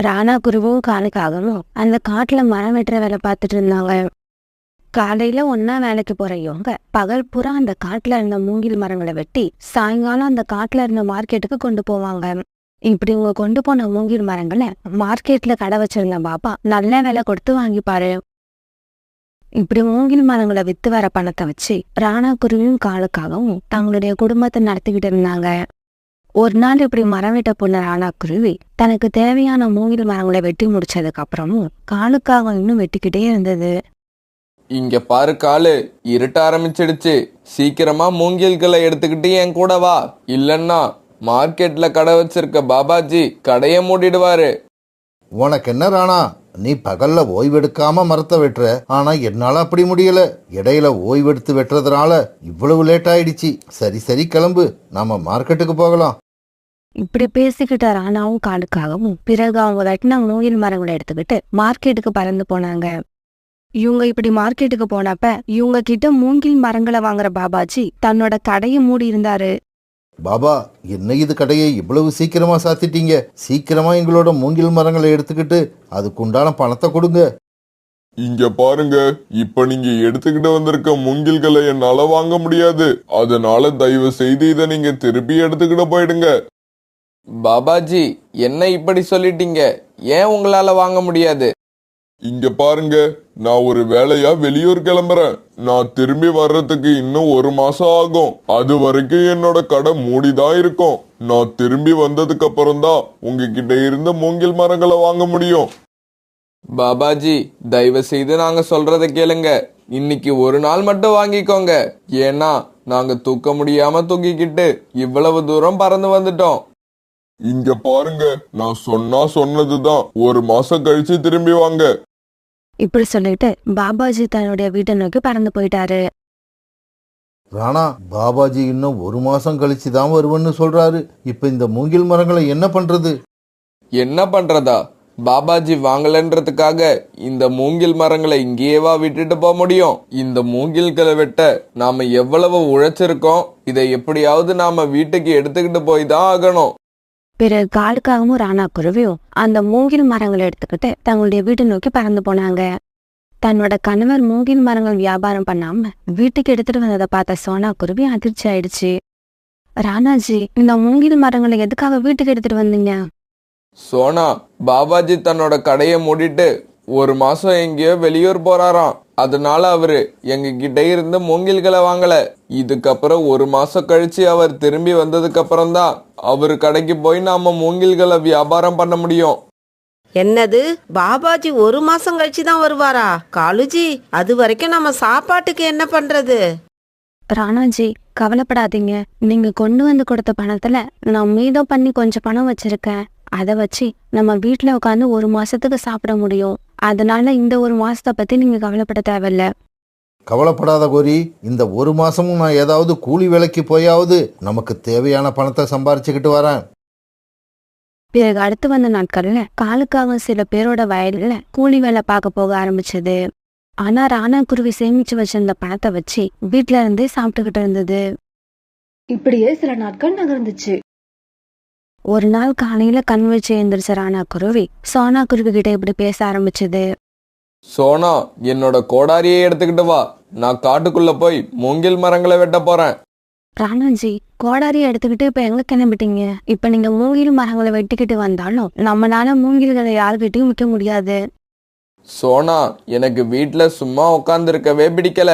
ராணா குருவும் காலுக்காகவும் அந்த காட்டுல மரம் வெட்டுற வேலை பார்த்துட்டு இருந்தாங்க. காலையில ஒன்னா வேலைக்கு போற இவங்க பகல் பூரா அந்த காட்டுல இருந்த மூங்கில் மரங்களை வெட்டி சாயங்காலம் அந்த காட்டுல இருந்த மார்க்கெட்டுக்கு கொண்டு போவாங்க. இப்படி இவங்க கொண்டு போன மூங்கில் மரங்களை மார்க்கெட்ல கடை வச்சிருந்த பாபா நல்ல விலை கொடுத்து வாங்கிப்பாரு. இப்படி மூங்கில் மரங்களை வித்து வர பணத்தை வச்சு ராணா குருவியும் காலுக்காகவும் தங்களுடைய குடும்பத்தை நடத்திக்கிட்டு இருந்தாங்க. ஒரு நாள் இப்படி மரம் வெட்ட போன ராணா குருவி தனக்கு தேவையான மூங்கில் மரங்களை வெட்டி முடிச்சதுக்கு அப்புறமும் காலுக்காகவும் இன்னும் வெட்டிக்கிட்டே இருந்தது. இங்க பாரு காலு, இருட்ட ஆரம்பிச்சிடுச்சு. சீக்கிரமா மூங்கில்களை எடுத்துக்கிட்டு என் கூட வா, இல்லன்னா மார்க்கெட்ல கடை வச்சிருக்க பாபாஜி கடையை மூடிடுவாரு. உனக்கு என்ன ராணா, நீ பகல்ல ஓய்வெடுக்காம மரத்தை வெட்டுற, ஆனா என்னால அப்படி முடியல. இடையில ஓய்வெடுத்து வெட்டுறதுனால இவ்வளவு லேட் ஆயிடுச்சு. சரி சரி கிளம்பு, நாம மார்க்கெட்டுக்கு போகலாம். இப்படி பேசிக்கிட்ட ராணாவும் காலுக்காகவும் பிறகு அவங்க வெட்டின மூங்கில் மரங்களை எடுத்துக்கிட்டு மார்க்கெட்டுக்கு பறந்து போனாங்க. இவங்க இப்படி மார்க்கெட்டுக்கு போனப்ப இவங்க கிட்ட மூங்கில் மரங்களை வாங்குற பாபாஜி தன்னோட கடையை மூடி இருந்தாரு. பாபா, என்ன இது கடையை இவ்வளவு சீக்கிரமா சாத்திட்டீங்க? சீக்கிரமா எங்களோட மூங்கில் மரங்களை எடுத்துக்கிட்டு அதுக்குண்டான பணத்தை கொடுங்க. இங்க பாருங்க, இப்ப நீங்க எடுத்துக்கிட்டு வந்திருக்க மூங்கில்களை என்னால வாங்க முடியாது. அதனால தயவு செய்து இதை நீங்க திருப்பி எடுத்துக்கிட்டு போயிடுங்க. பாபாஜி, என்ன இப்படி சொல்லிட்டீங்க? ஏன் உங்களால வாங்க முடியாது? இங்க பாருங்க, நான் ஒரு வேலையா வெளியூர் கிளம்புறேன். நான் திரும்பி வர்றதுக்கு இன்னும் 1 மாசம் ஆகும். அது வரைக்கும் என்னோட கடை மூடிதான் இருக்கும். நான் திரும்பி வந்ததுக்கு அப்புறம் தான் உங்ககிட்ட இருந்த மூங்கில் மரங்களை வாங்க முடியும். பாபாஜி, தயவு செய்து நாங்க சொல்றத கேளுங்க. இன்னைக்கு ஒரு நாள் மட்டும் வாங்கிக்கோங்க. ஏன்னா நாங்க தூக்க முடியாம தூக்கிக்கிட்டு இவ்வளவு தூரம் பறந்து வந்துட்டோம். இங்க பாருங்க, நான் சொன்னதுதான். 1 மாசம் கழிச்சு திரும்பி வாங்க. இப்படி சொல்லிட்டு பாபாஜி தன்னுடைய வீட்டை நோக்கி பறந்து போயிட்டாரு. ராணா, பாபாஜி இன்னும் 1 மாசம் கழிச்சு தான் வருவேன்னு சொல்றாரு. இப்ப இந்த மூங்கில் மரங்களை என்ன பண்றது? என்ன பண்றதா? பாபாஜி வாங்கலன்றதுக்காக இந்த மூங்கில் மரங்களை இங்கேயேவா விட்டுட்டு போக முடியும்? இந்த மூங்கில்களை வெட்ட நாம எவ்வளவு உழைச்சிருக்கோம். இதை எப்படியாவது நாம வீட்டுக்கு எடுத்துக்கிட்டு போய் தான் ஆகணும். பிறகு காலுக்காகவும் ராணா குருவியும் அந்த மூங்கில் மரங்களை எடுத்துக்கிட்டு தங்களுடைய வீட்டை நோக்கி பறந்து போனாங்க. தன்னோட கணவர் மூங்கில் மரங்கள் வியாபாரம் பண்ணாம வீட்டுக்கு எடுத்துட்டு வந்ததை பார்த்த சோனா குருவி அதிர்ச்சி ஆயிடுச்சு. ராணாஜி, இந்த மூங்கில் மரங்களை எதுக்காக வீட்டுக்கு எடுத்துட்டு வந்தீங்க? சோனா, பாபாஜி தன்னோட கடையை மூடிட்டு 1 மாசம் எங்கேயோ வெளியூர் போறாராம். அதனால அவரு எங்க கிட்ட இருந்து மூங்கில்களை வாங்கல. இதுக்கப்புறம் 1 மாசம் கழிச்சு அவர் திரும்பி வந்ததுக்கு அப்புறம் தான் அவரு கடைக்கு போய் நாம மூங்கில்களை வியாபாரம் பண்ண முடியும். என்னது, பாபாஜி 1 மாசம் கழிச்சு தான் வருவாரா? காலுஜி, அது வரைக்கும் நம்ம சாப்பாட்டுக்கு என்ன பண்றது? ராணாஜி, கவலைப்படாதீங்க. நீங்க கொண்டு வந்து கொடுத்த பணத்துல நான் மீதம் பண்ணி கொஞ்சம் பணம் வச்சிருக்கேன். அதை வச்சு நம்ம வீட்டுல உட்காந்து 1 மாசத்துக்கு சாப்பிட முடியும். அதனால இந்த 1 மாசத்தை பத்தி நீங்க கவலைப்பட தேவையில்ல. கவலைப்படாத கோரி, இந்த 1 மாசமும் நான் ஏதாவது கூலி வேலைக்கு போயாவது நமக்கு தேவையான பணத்தை சம்பாரிச்சுக்கிட்டு வரேன். பிறகு அடுத்து வந்த நாட்கள்ல காலுக்காக சில பேரோட வயல்ல கூலி வேலை பார்க்க போக ஆரம்பிச்சது. ஆனா ராணா குருவி சேமிச்சு வச்சிருந்த பணத்தை வச்சு வீட்டுல இருந்தே சாப்பிட்டுக்கிட்டு இருந்தது. இப்படியே சில நாட்கள் நகர்ந்துச்சு. ஒரு நாள் காலையில கண் வச்சு எழுந்திரிச்ச ராணா குருவி சோனா குருவி கிட்ட இப்படி பேச ஆரம்பிச்சது. சோனா, என்னோட கோடாரியை எடுத்துக்கிட்டு வா. நான் காட்டுக்குள்ள போய் மூங்கில் மரங்களை வெட்ட போறேன். ராணாஜி, கோடாரியை எடுத்துக்கிட்டு இப்ப எங்க கிளம்பிட்டீங்க? இப்ப நீங்க மூங்கில் மரங்களை வெட்டிக்கிட்டு வந்தாலும் நம்மளால மூங்கில்களை யாருக்கிட்டையும் விற்க முடியாது. சோனா, எனக்கு வீட்டுல சும்மா உட்கார்ந்து இருக்கவே பிடிக்கல.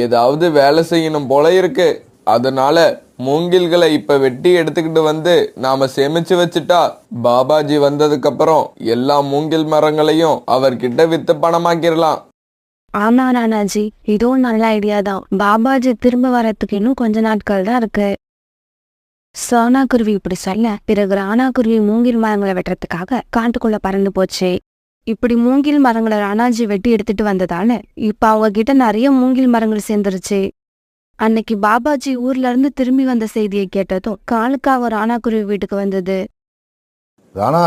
ஏதாவது வேலை செய்யணும் போல இருக்கு. அதனால மூங்கில்களை இப்ப வெட்டி எடுத்துக்கிட்டு வந்து நாம சேமிச்சு வச்சுட்டா பாபாஜி வந்ததுக்கு அப்புறம் எல்லா மூங்கில் மரங்களையும் அவர்கிட்ட வித்து பணமாக்கிடலாம். ஆமா ராணாஜி, இதுவும் நல்ல ஐடியா தான். பாபாஜி திரும்ப வரத்துக்கு இன்னும் கொஞ்ச நாட்கள் தான் இருக்கு. சோனா குருவி இப்படி சொல்ல பிறகு ராணா குருவி மூங்கில் மரங்களை வெட்டுறதுக்காக காட்டுக்குள்ள பறந்து போச்சு. இப்படி மூங்கில் மரங்களை ராணாஜி வெட்டி எடுத்துட்டு வந்ததால இப்ப அவங்க கிட்ட நிறைய மூங்கில் மரங்கள் சேர்ந்துருச்சு. அன்னைக்கு பாபாஜி ஊர்ல இருந்து திரும்பி வந்த செய்தியை கேட்டதும் காலுக்காக ராணா குருவி வீட்டுக்கு வந்தது. ராணா,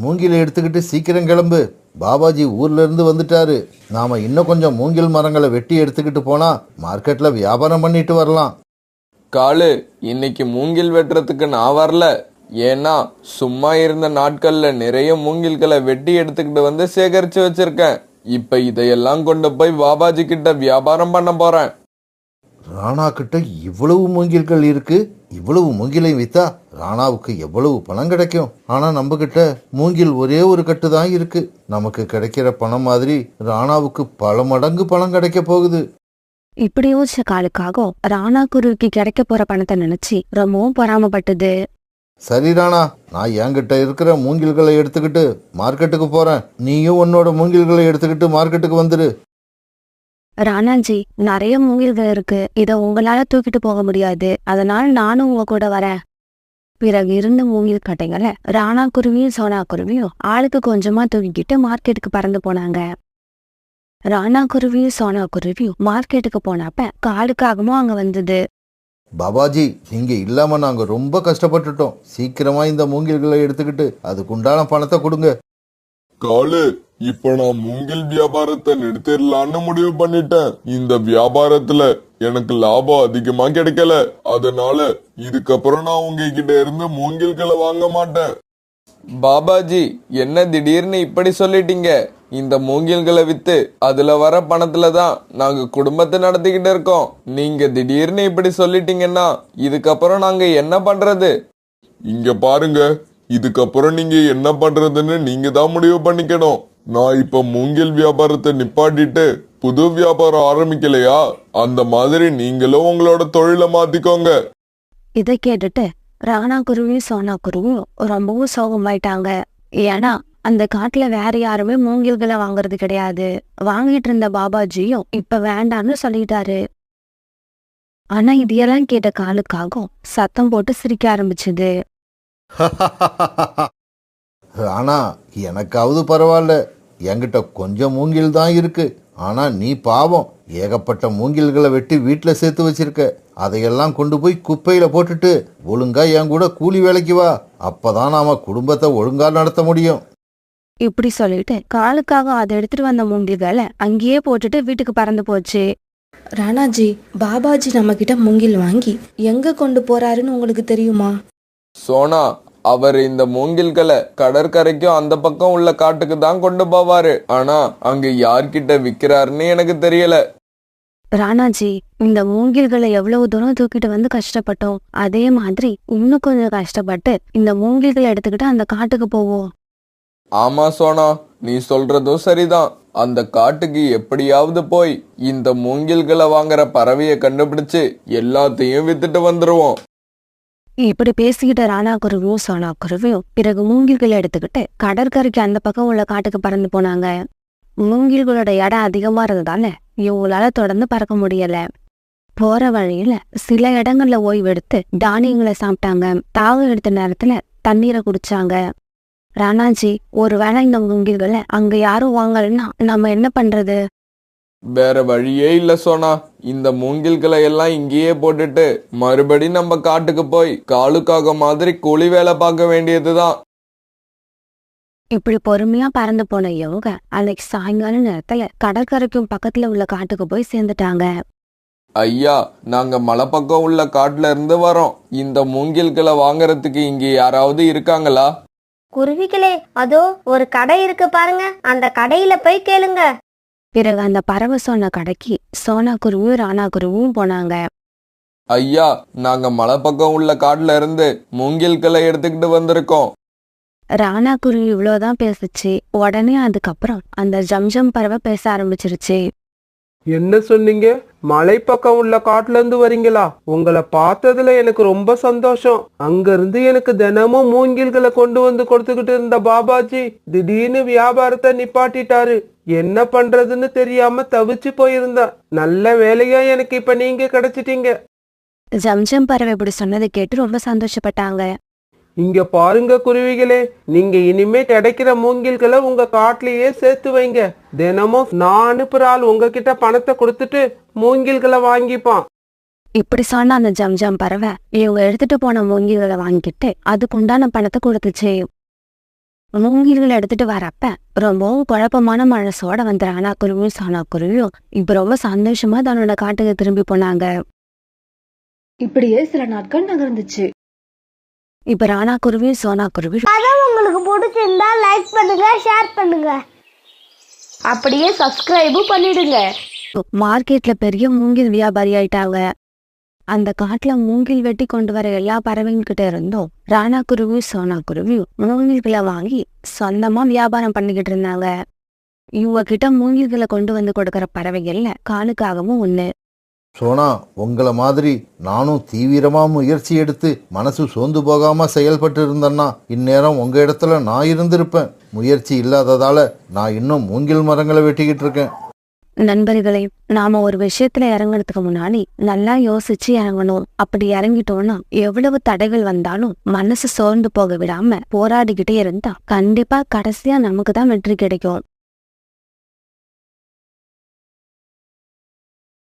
மூங்கிலை எடுத்துக்கிட்டு சீக்கிரம் கிளம்பு. பாபாஜி ஊர்ல இருந்து வந்துட்டாரு. நாம இன்னும் கொஞ்சம் மூங்கில் மரங்களை வெட்டி எடுத்துக்கிட்டு போனா மார்க்கெட்ல வியாபாரம் பண்ணிட்டு வரலாம். காலு, இன்னைக்கு மூங்கில் வெட்டுறதுக்கு நான் வரல. ஏன்னா சும்மா இருந்த நாட்கள்ல நிறைய மூங்கில்களை வெட்டி எடுத்துக்கிட்டு வந்து சேகரிச்சு வச்சிருக்கேன். இப்ப இதையெல்லாம் கொண்டு போய் பாபாஜி கிட்ட வியாபாரம் பண்ண போறேன். ராணா கிட்ட இவ்வளவு மூங்கில்கள் இருக்கு. இவ்வளவு மூங்கிலை வித்தா ராணாவுக்கு எவ்வளவு பணம் கிடைக்கும். ஆனா நம்ம கிட்ட மூங்கில் ஒரே ஒரு கட்டு தான் இருக்கு. நமக்கு கிடைக்கிற பணம் மாதிரி ராணாவுக்கு பல மடங்கு பணம் கிடைக்க போகுது. இப்படி யோசிச்ச காலுக்காக ராணா குருவிக்கு கிடைக்க போற பணத்தை நினைச்சு ரொம்பவும் பொறாமப்பட்டது. சரி ராணா, நான் என்கிட்ட இருக்கிற மூங்கில்களை எடுத்துக்கிட்டு மார்க்கெட்டுக்கு போறேன். நீயும் உன்னோட மூங்கில்களை எடுத்துக்கிட்டு மார்க்கெட்டுக்கு வந்துரு. ராணாஜி, நிறைய மூங்கில்கள் இருக்கு, இத உங்களால தூக்கிட்டு போக முடியாது, அதனால நானும் உங்க கூட வரேன். பிறகு இருந்த மூங்கில் கட்டைங்களை ராணா குருவியும் சோனா குருவியும் ஆளுக்கு கொஞ்சமா தூக்கிக்கிட்டு மார்க்கெட்டுக்கு பறந்து போனாங்க. ராணா குருவியும் சோனா குருவியும் மார்க்கெட்டுக்கு போனப்ப காலுக்காகவும் அங்க வந்தது. பாபாஜி, நீங்க இல்லாம நாங்க ரொம்ப கஷ்டப்பட்டுட்டோம். சீக்கிரமா இந்த மூங்கில்களை எடுத்துக்கிட்டு அதுக்குண்டான பணத்தை கொடுங்க. காலு, இப்ப நான் மூங்கில் வியாபாரத்தை நிறுத்திடலான்னு முடிவு பண்ணிட்டேன். இந்த வியாபாரத்துல எனக்கு லாபம் அதிகமா கிடைக்கல. அதனால இதுக்கப்புறம் நான் உங்ககிட்ட இருந்து மூங்கில்களை வாங்க மாட்டேன். பாபாஜி, என்ன திடீர்னு இப்படி சொல்லிட்டீங்க? இந்த மூங்கில்களை வித்து அதுல வர பணத்துல தான் நாங்க குடும்பத்தை நடத்திக்கிட்டு இருக்கோம். நீங்க திடீர்னு இப்படி சொல்லிட்டீங்கன்னா இதுக்கப்புறம் நாங்க என்ன பண்றது? இங்க பாருங்க, இதுக்கப்புறம் நீங்க என்ன பண்றதுன்னு நீங்க தான் முடிவு பண்ணிக்கணும். நான் இப்ப மூங்கில் வியாபாரத்தை நிப்பாட்டிட்டு புது வியாபாரம் ஆரம்பிக்கலையா? அந்த மாதிரி நீங்களும் உங்களோட தொழிலை மாத்திக்கோங்க. இதை கேட்டுட்டு ராணா குருவியும் சோனா குருவியும் ரொம்பவும் சோகமாயிட்டாங்க. ஏன்னா அந்த காட்டுல வேற யாருமே மூங்கில்களை வாங்குறது கிடையாது. வாங்கிட்டு இருந்த பாபாஜியும் இப்ப வேண்டான்னு சொல்லிட்டாரு. ஆனா இதையெல்லாம் கேட்ட காலுக்காகவும் சத்தம் போட்டு சிரிக்க ஆரம்பிச்சது. ராணா, எனக்காவது பரவாயில்ல, என்கிட்ட கொஞ்சம் மூங்கில் தான் இருக்கு. ஆனா நீ பாவம், ஏகப்பட்ட மூங்கில்களை வெட்டி வீட்டுல சேர்த்து வச்சிருக்க. அதையெல்லாம் கொண்டு போய் குப்பையில போட்டுட்டு ஒழுங்கா என் கூட கூலி வேலைக்கு வா. அப்பதான் நாம குடும்பத்தை ஒழுங்கா நடத்த முடியும். இப்படி சொல்லிட்டு காலுக்காக அதை எடுத்துட்டு வந்த மூங்கில்களை அங்கேயே போட்டுட்டு வீட்டுக்கு பறந்து போச்சு. ராணாஜி, பாபாஜி நம்ம கிட்ட மூங்கில் வாங்கி எங்க கொண்டு போறாருன்னு உங்களுக்கு தெரியுமா? சோனா, அவர் இந்த மூங்கில்களை கடற்கரைக்கும் அந்த பக்கம் உள்ள காட்டுக்கு தான் கொண்டு போவாரு. ஆனா அங்க யார்கிட்ட விக்கிறாருன்னு எனக்கு தெரியல. ராணாஜி, இந்த மூங்கில்களை எவ்வளவு தூரம் தூக்கிட்டு வந்து கஷ்டப்பட்டோம், அதே மாதிரி இன்னும் கொஞ்சம் கஷ்டப்பட்டு இந்த மூங்கில்களை எடுத்துக்கிட்டு அந்த காட்டுக்கு போவோம். ஆமா சோனா, நீ சொல்றதும் சரிதான். அந்த காட்டுக்கு எப்படியாவது போய் இந்த மூங்கில்களை வாங்குற பறவையை கண்டுபிடிச்சு எல்லாத்தையும் வித்துட்டு வந்துருவோம். இப்படி பேசிக்கிட்ட ராணா குருவியும் சோனா குருவியும் பிறகு மூங்கில்களை எடுத்துக்கிட்டு கடற்கரைக்கு அந்த பக்கம் உள்ள காட்டுக்கு பறந்து போனாங்க. மூங்கில்களோட எடை அதிகமா இருந்ததால இவங்களால தொடர்ந்து பறக்க முடியல. போற வழியில சில இடங்கள்ல ஓய்வெடுத்து தானியங்களை சாப்பிட்டாங்க. தாகம் எடுத்த நேரத்துல தண்ணீரை குடிச்சாங்க. ராணாஜி, ஒருவேளை இந்த மூங்கில்களை அங்க யாரும் வாங்கலன்னா நம்ம என்ன பண்றது? வேற வழியே இல்ல சோனா. இந்த மூங்கில்களை எல்லாம் இங்கேயே போட்டுட்டு மறுபடி நம்ம காட்டுக்கு போய் காலுக்காக மாதிரி கூலி வேலை பார்க்க வேண்டியதுதான். இப்படி பொறுமையா பறந்து போன இவங்க அன்னைக்கு சாயங்கால நேரத்துல கடற்கரைக்கும் பக்கத்துல உள்ள காட்டுக்கு போய் சேர்ந்துட்டாங்க. ஐயா, நாங்க மலை பக்கம் உள்ள காட்டுல இருந்து வரோம். இந்த மூங்கில்களை வாங்குறதுக்கு இங்க யாராவது இருக்காங்களா? குருவிகளே, அதோ ஒரு கடை இருக்கு பாருங்க, அந்த கடையில போய் கேளுங்க. பிறகு அந்த பறவை சொன்ன கடைக்கு சோனா குருவியும் ராணா குருவியும் போனாங்க. ஐயா, நாங்க மலை பக்கம் உள்ள காட்டுல இருந்து மூங்கில்களை எடுத்துக்கிட்டு வந்திருக்கோம். ராணா குருவி இவ்வளவுதான் பேசுச்சு. உடனே அதுக்கப்புறம் அந்த ஜம்ஜம் பறவை பேச ஆரம்பிச்சிருச்சு. என்ன சொன்னீங்க? மலை பக்கம் உள்ள காட்டுல இருந்து வரீங்களா? உங்களை பார்த்ததுல எனக்கு ரொம்ப சந்தோஷம். அங்க இருந்து எனக்கு தினமும் மூங்கில்களை கொண்டு வந்து கொடுத்துக்கிட்டு இருந்த பாபாஜி திடீர்னு வியாபாரத்தை நிப்பாட்டிட்டாரு. என்ன பண்றதுன்னு தெரியாம தவிச்சு போயிருந்தேன். நல்ல வேலையா எனக்கு இப்ப நீங்க கிடைச்சிட்டீங்க. ஜம்ஜம் பறவை இப்படி சொன்னதை கேட்டு ரொம்ப சந்தோஷப்பட்டாங்க. இங்க பாருங்க குருவிகளே, நீங்க இனிமே கிடைக்கிற மூங்கில்களை உங்க காட்டுலயே சேர்த்து வைங்க. தினமும் நான் அனுப்புற ஆள் உங்ககிட்ட பணத்தை கொடுத்துட்டு மூங்கில்களை வாங்கிப்பான். இப்படி சொன்ன அந்த ஜம்ஜம் பறவை இவங்க எடுத்துட்டு போன மூங்கில்களை வாங்கிட்டு அதுக்குண்டான பணத்தை கொடுத்துச்சு. மூங்கில்களை எடுத்துட்டு வரப்ப ரொம்பவும் குழப்பமான மனசோட வந்த ராணா குருவியும் சோனா குருவியும் இப்ப ரொம்ப சந்தோஷமா தன்னோட காட்டுக்கு திரும்பி போனாங்க. இப்படியே சில நாட்கள் நகர்ந்துச்சு. இப்ப ராணா குருவி சோனா குருவி கதை உங்களுக்கு பிடிச்சிருந்தா லைக் பண்ணுங்க, ஷேர் பண்ணுங்க, அப்படியே சப்ஸ்கிரைபும் பண்ணிடுங்க. மார்க்கெட்ல பெரிய மூங்கில் வியாபாரி ஆயிட்டாங்க. அந்த காட்டுல மூங்கில் வெட்டி கொண்டு வர எல்லா பறவைங்கிட்ட இருந்தும் ராணா குருவி சோனா குருவி மூங்கில்களை வாங்கி சொந்தமா வியாபாரம் பண்ணிக்கிட்டு இருந்தாங்க. இவங்க கிட்ட மூங்கில்களை கொண்டு வந்து கொடுக்கற பறவைகள்ல காலுக்காகவும் ஒண்ணு. சோனா, உங்களை மாதிரி நானும் தீவிரமா முயற்சி எடுத்து மனசு சோர்ந்து போகாம செயல்பட்டு இருந்தேன்னா இந்நேரம் உங்க இடத்துல நான் இருந்திருப்பேன். முயற்சி இல்லாததால நான் இன்னும் மூங்கில் மரங்களை வெட்டிக்கிட்டு இருக்கேன். நண்பர்களே, நாம ஒரு விஷயத்துல இறங்குறதுக்கு முன்னாடி நல்லா யோசிச்சு இறங்கணும். அப்படி இறங்கிட்டோம்னா எவ்வளவு தடைகள் வந்தாலும் மனசு சோர்ந்து போக விடாம போராடிக்கிட்டே இருந்தா கண்டிப்பா கடைசியா நமக்கு தான் வெற்றி கிடைக்கும்.